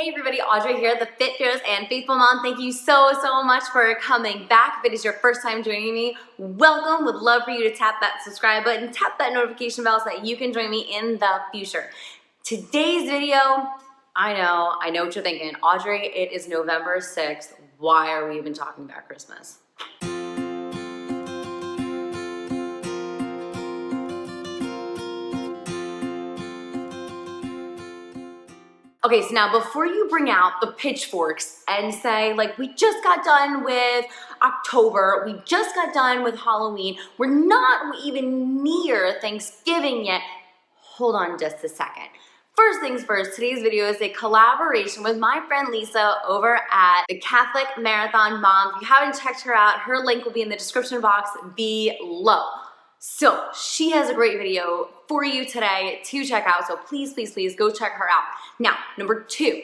Hey everybody, Audrey here, the Fit, Fearless, and Faithful Mom. Thank you so much for coming back. If it is your first time joining me, welcome. Would love for you to tap that subscribe button, tap that notification bell so that you can join me in the future. Today's video, I know what you're thinking. Audrey, it is November 6th. Why are we even talking about Christmas? Okay, so now before you bring out the pitchforks and say, like, we just got done with October, we just got done with Halloween, we're not even near Thanksgiving yet, hold on just a second. First things first, today's video is a collaboration with my friend Lisa over at the Catholic Marathon Mom. If you haven't checked her out, her link will be in the description box below. So she has a great video for you today to check out, so please go check her out. Now, number two,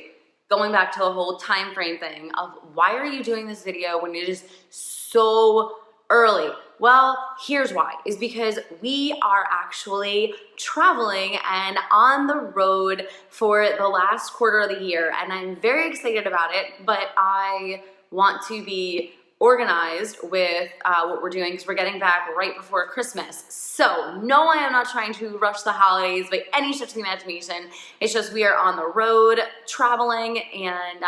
going back to the whole time frame thing of why are you doing this video when it is so early? Well, here's why, is because we are actually traveling and on the road for the last quarter of the year, and I'm very excited about it, but I want to be organized with what we're doing because we're getting back right before Christmas. So no, I am not trying to rush the holidays by any stretch of the imagination. It's just we are on the road traveling and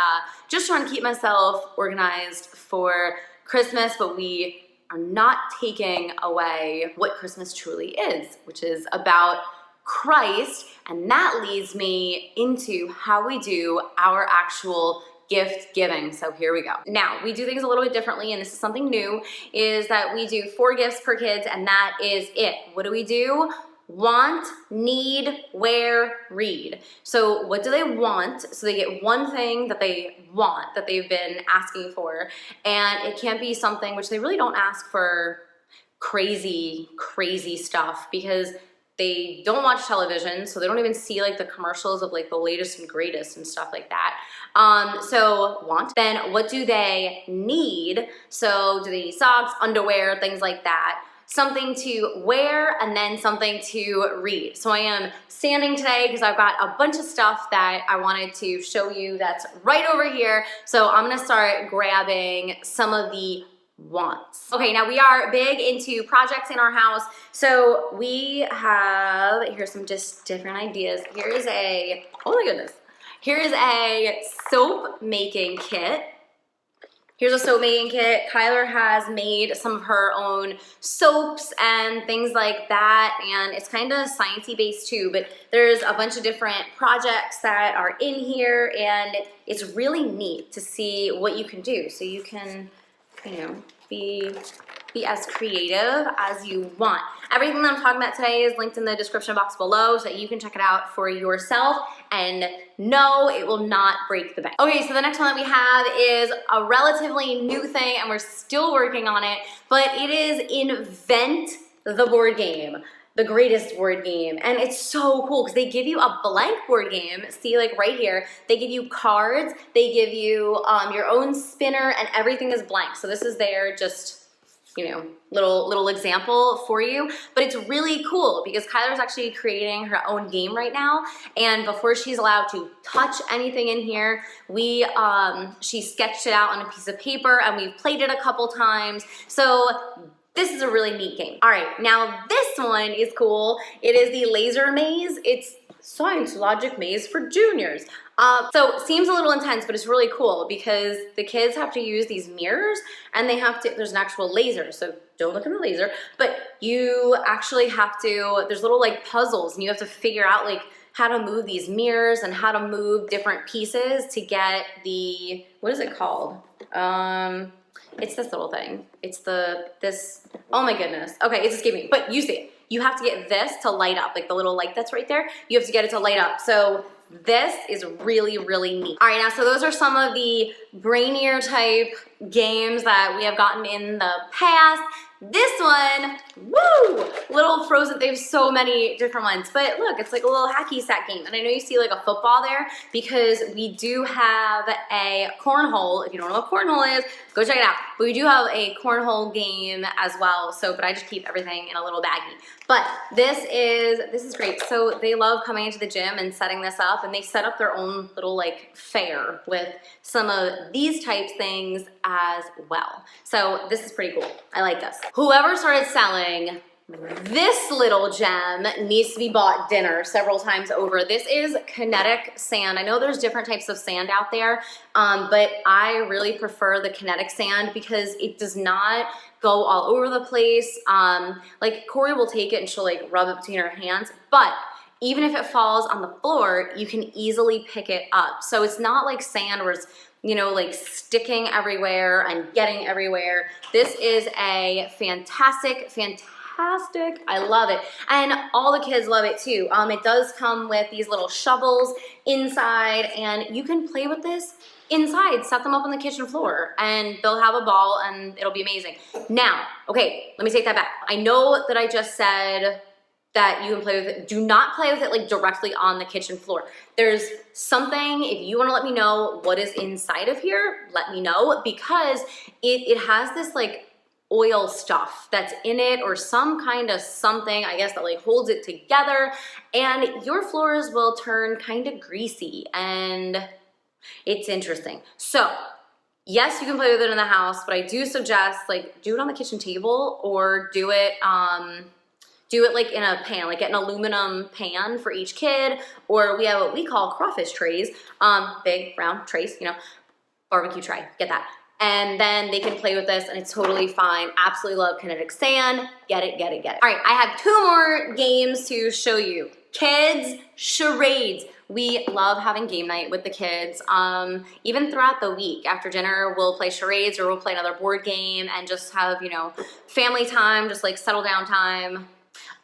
just trying to keep myself organized for Christmas, but we are not taking away what Christmas truly is, which is about Christ, and that leads me into how we do our actual gift giving. So here we go. Now, we do things a little bit differently, and this is something new, is that we do 4 gifts per kids, and that is it. What do? Want, need, wear, read. So what do they want? So they get one thing that they want, that they've been asking for, and it can't be something which they really don't ask for crazy stuff because they don't watch television, so they don't even see like the commercials of like the latest and greatest and stuff like that. So want. Then what do they need? So do they need socks, underwear, things like that? Something to wear, and then something to read. So I am standing today because I've got a bunch of stuff that I wanted to show you that's right over here. So I'm gonna start grabbing some of the wants. Okay, now we are big into projects in our house. So we have, here's some just different ideas. Here is a, oh my goodness. Here is a soap making kit. Here's a soap making kit. Kyler has made some of her own soaps and things like that, and it's kind of sciencey based too, but there's a bunch of different projects that are in here, and it's really neat to see what you can do. So you can, you know, be as creative as you want. Everything that I'm talking about today is linked in the description box below so that you can check it out for yourself, and no, it will not break the bank. Okay, so the next one that we have is a relatively new thing, and we're still working on it, but it is Invent the Board Game. The greatest board game, and it's so cool because they give you a blank board game. See, like right here, they give you cards, they give you your own spinner, and everything is blank. So this is their just, you know, little example for you, but it's really cool because Kyler's actually creating her own game right now, and before she's allowed to touch anything in here, she sketched it out on a piece of paper, and we've played it a couple times. So this is a really neat game. All right, now this one is cool. It is the laser maze. It's science logic maze for juniors. So it seems a little intense, but it's really cool because the kids have to use these mirrors, and they have to, there's an actual laser, so don't look at the laser, but you actually have to, there's little like puzzles, and you have to figure out like how to move these mirrors and how to move different pieces to get the, what is it called? It's this little thing. It's this, oh my goodness. Okay, it's escaping me, but you see it. You have to get this to light up, like the little light that's right there. You have to get it to light up. So this is really neat. All right, now, so those are some of the brainier type games that we have gotten in the past. This one, woo, little Frozen, they have so many different ones, but look, it's like a little hacky sack game. And I know you see like a football there because we do have a cornhole. If you don't know what cornhole is, go check it out. But we do have a cornhole game as well, so, but I just keep everything in a little baggie. But this is great. So they love coming into the gym and setting this up, and they set up their own little like fair with some of these types things as well. So this is pretty cool. I like this. Whoever started selling this little gem needs to be bought dinner several times over. This is kinetic sand. I know there's different types of sand out there, but I really prefer the kinetic sand because it does not go all over the place. Like Corey will take it and she'll like rub it between her hands, but even if it falls on the floor, you can easily pick it up. So it's not like sand where it's, you know, like sticking everywhere and getting everywhere. This is a fantastic, I love it. And all the kids love it too. It does come with these little shovels inside, and you can play with this inside. Set them up on the kitchen floor and they'll have a ball and it'll be amazing. Now, okay, let me take that back. I know that I just said that you can play with it. Do not play with it like directly on the kitchen floor. There's something, if you wanna let me know what is inside of here, let me know, because it has this like oil stuff that's in it or some kind of something, I guess, that like holds it together, and your floors will turn kind of greasy and it's interesting. So yes, you can play with it in the house, but I do suggest like do it on the kitchen table or do it like in a pan, like get an aluminum pan for each kid, or we have what we call crawfish trays, big round trays, you know, barbecue tray, get that. And then they can play with this and it's totally fine. Absolutely love kinetic sand. Get it, get it, get it. All right, I have 2 more games to show you. Kids, charades. We love having game night with the kids. Even throughout the week, after dinner, we'll play charades or we'll play another board game and just have, you know, family time, just like settle down time.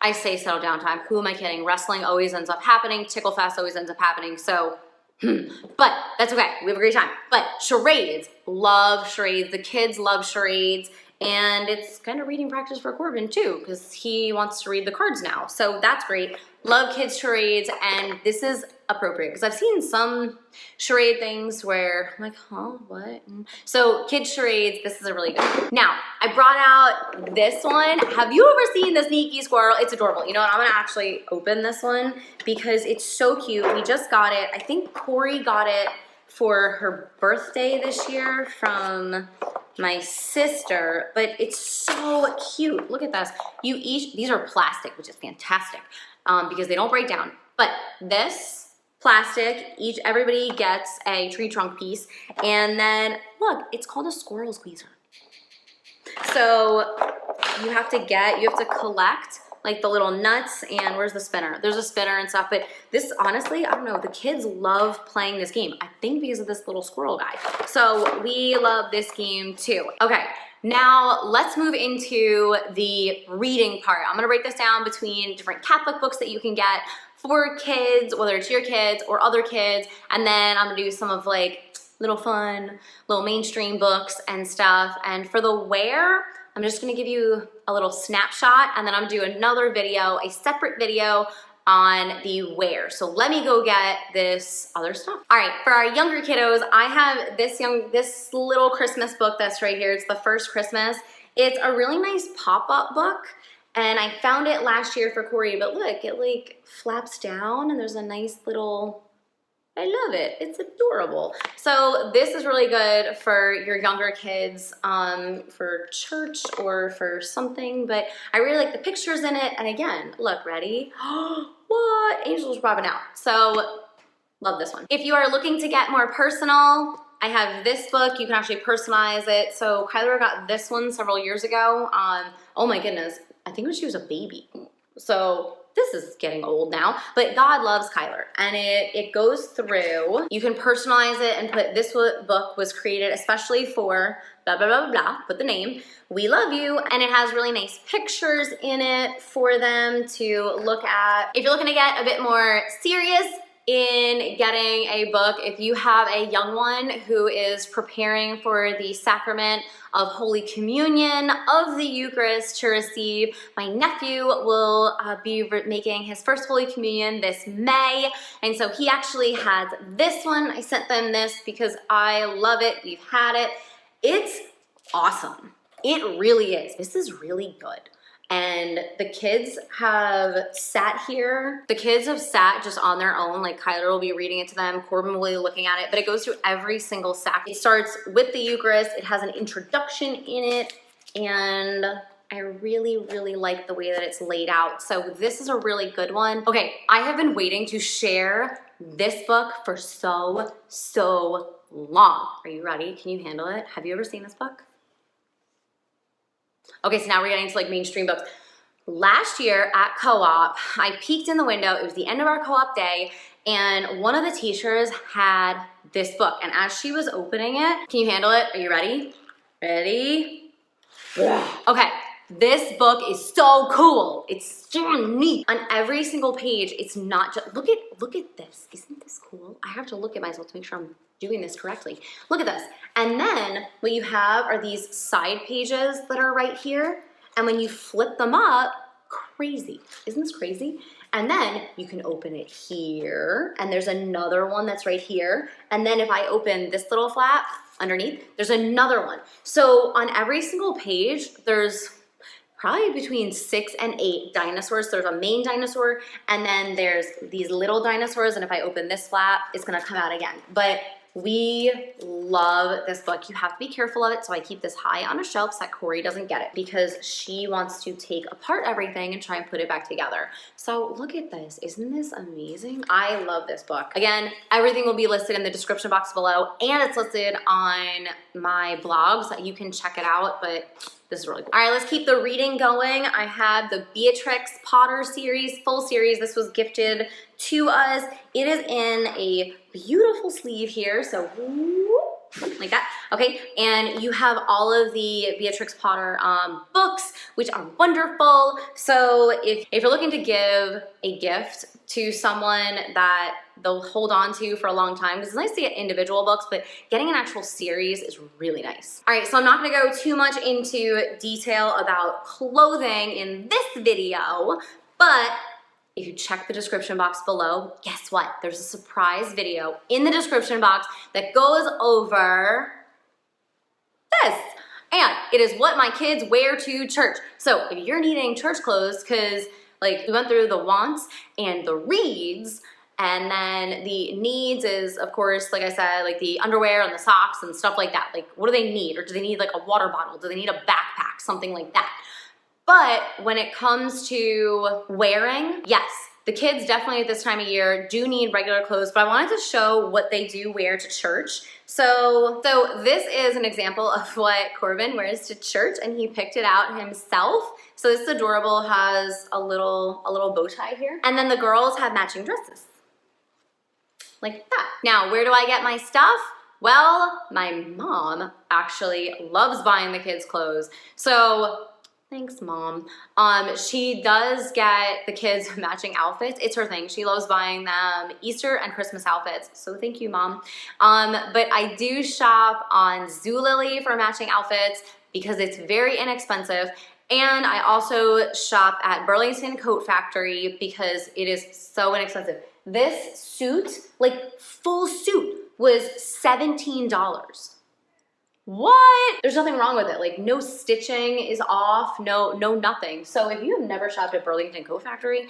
I say settle down time. Who am I kidding? Wrestling always ends up happening. Tickle Fest always ends up happening. So, but that's okay. We have a great time. But charades, love charades. The kids love charades. And it's kind of reading practice for Corbin too, because he wants to read the cards now. So that's great. Love kids charades, and this is appropriate because I've seen some charade things where I'm like, huh, what? So kids charades, this is a really good one. Now, I brought out this one. Have you ever seen the sneaky squirrel? It's adorable. You know what, I'm gonna actually open this one because it's so cute. We just got it. I think Corey got it for her birthday this year from my sister, but it's so cute. Look at this. These are plastic, which is fantastic because they don't break down. But this plastic, everybody gets a tree trunk piece, and then look, it's called a squirrel squeezer. So you have to collect like the little nuts, and where's the spinner? There's a spinner and stuff, but this, honestly, I don't know, the kids love playing this game. I think because of this little squirrel guy. So we love this game too. Okay, now let's move into the reading part. I'm gonna break this down between different Catholic books that you can get for kids, whether it's your kids or other kids, and then I'm gonna do some of like little fun, little mainstream books and stuff. And for the where, I'm just gonna give you a little snapshot, and then I'm gonna do another video, a separate video on the where. So let me go get this other stuff. All right, for our younger kiddos, I have this little Christmas book that's right here. It's The First Christmas. It's a really nice pop-up book, and I found it last year for Corey, but look, it like flaps down and there's a nice little, I love it. It's adorable. So this is really good for your younger kids, for church or for something, but I really like the pictures in it. And again, look, ready? What? Angels popping out. So love this one. If you are looking to get more personal, I have this book. You can actually personalize it. So Kyler got this one several years ago. Oh my goodness. I think when she was a baby. So this is getting old now, but God loves Kyler, and it goes through, you can personalize it and put, this book was created especially for blah, blah, blah, blah, put the name, we love you, and it has really nice pictures in it for them to look at. If you're looking to get a bit more serious in getting a book, if you have a young one who is preparing for the sacrament of Holy Communion of the Eucharist to receive, my nephew will be making his first Holy Communion this May, and so he actually has this one. I sent them this because I love it. We've had it. It's awesome. It really is. This is really good. and the kids have sat here. The kids have sat just on their own, like Kyler will be reading it to them, Corbin will be looking at it, but it goes through every single sack. It starts with the Eucharist, it has an introduction in it, and I really, really like the way that it's laid out. So this is a really good one. Okay, I have been waiting to share this book for so long. Are you ready? Can you handle it? Have you ever seen this book? Okay, so now we're getting into like mainstream books. Last year at co-op, I peeked in the window. It was the end of our co-op day, and one of the teachers had this book. And as she was opening it, can you handle it? Are you ready? Ready? Okay, this book is so cool. It's so neat. On every single page, it's not just, look at this. Isn't this cool? I have to look at myself to make sure I'm doing this correctly. Look at this. And then what you have are these side pages that are right here. And when you flip them up, crazy. Isn't this crazy? And then you can open it here. And there's another one that's right here. And then if I open this little flap underneath, there's another one. So on every single page, there's probably between 6 and 8 dinosaurs. There's a main dinosaur, and then there's these little dinosaurs, and if I open this flap, it's gonna come out again. But we love this book. You have to be careful of it, so I keep this high on a shelf so that Corey doesn't get it, because she wants to take apart everything and try and put it back together. So look at this. Isn't this amazing? I love this book. Again, everything will be listed in the description box below, and it's listed on my blog so that you can check it out, but this is really cool. All right, let's keep the reading going. I have the Beatrix Potter series, full series. This was gifted to us. It is in a beautiful sleeve here, so like that, okay? And you have all of the Beatrix Potter books, which are wonderful. So if you're looking to give a gift to someone that they'll hold on to for a long time, because it's nice to get individual books, but getting an actual series is really nice. All right, so I'm not gonna go too much into detail about clothing in this video, but if you check the description box below, guess what? There's a surprise video in the description box that goes over this. And it is what my kids wear to church. So if you're needing church clothes, because like we went through the wants and the reads, and then the needs is, of course, like I said, like the underwear and the socks and stuff like that. Like, what do they need? Or do they need like a water bottle? Do they need a backpack? Something like that. But when it comes to wearing, yes, the kids definitely at this time of year do need regular clothes, but I wanted to show what they do wear to church. So this is an example of what Corbin wears to church, and he picked it out himself. So this is adorable, has a little bow tie here. And then the girls have matching dresses, like that. Now, where do I get my stuff? Well, my mom actually loves buying the kids clothes. So thanks, Mom. She does get the kids matching outfits. It's her thing. She loves buying them Easter and Christmas outfits. So thank you, Mom. But I do shop on Zulily for matching outfits because it's very inexpensive. And I also shop at Burlington Coat Factory because it is so inexpensive. This suit, like full suit, was $17. What? There's nothing wrong with it. Like no stitching is off, no nothing. So if you have never shopped at Burlington Coat Factory,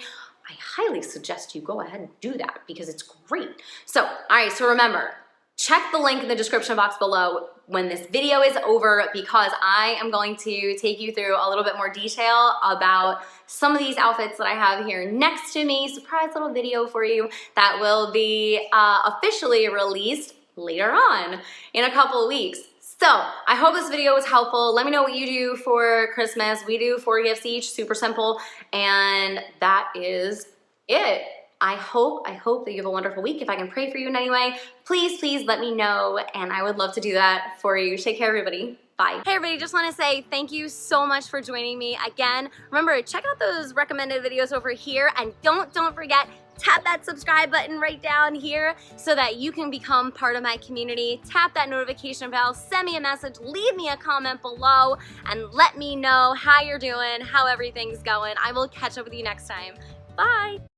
I highly suggest you go ahead and do that because it's great. So, all right, so remember, check the link in the description box below when this video is over, because I am going to take you through a little bit more detail about some of these outfits that I have here next to me. Surprise little video for you that will be officially released later on in a couple of weeks. So I hope this video was helpful. Let me know what you do for Christmas. We do 4 gifts each, super simple, and that is it. I hope that you have a wonderful week. If I can pray for you in any way, please let me know, and I would love to do that for you. Take care, everybody. Bye. Hey everybody, just want to say thank you so much for joining me again. Remember, check out those recommended videos over here, and don't forget, tap that subscribe button right down here so that you can become part of my community. Tap that notification bell, send me a message, leave me a comment below, and let me know how you're doing, how everything's going. I will catch up with you next time. Bye.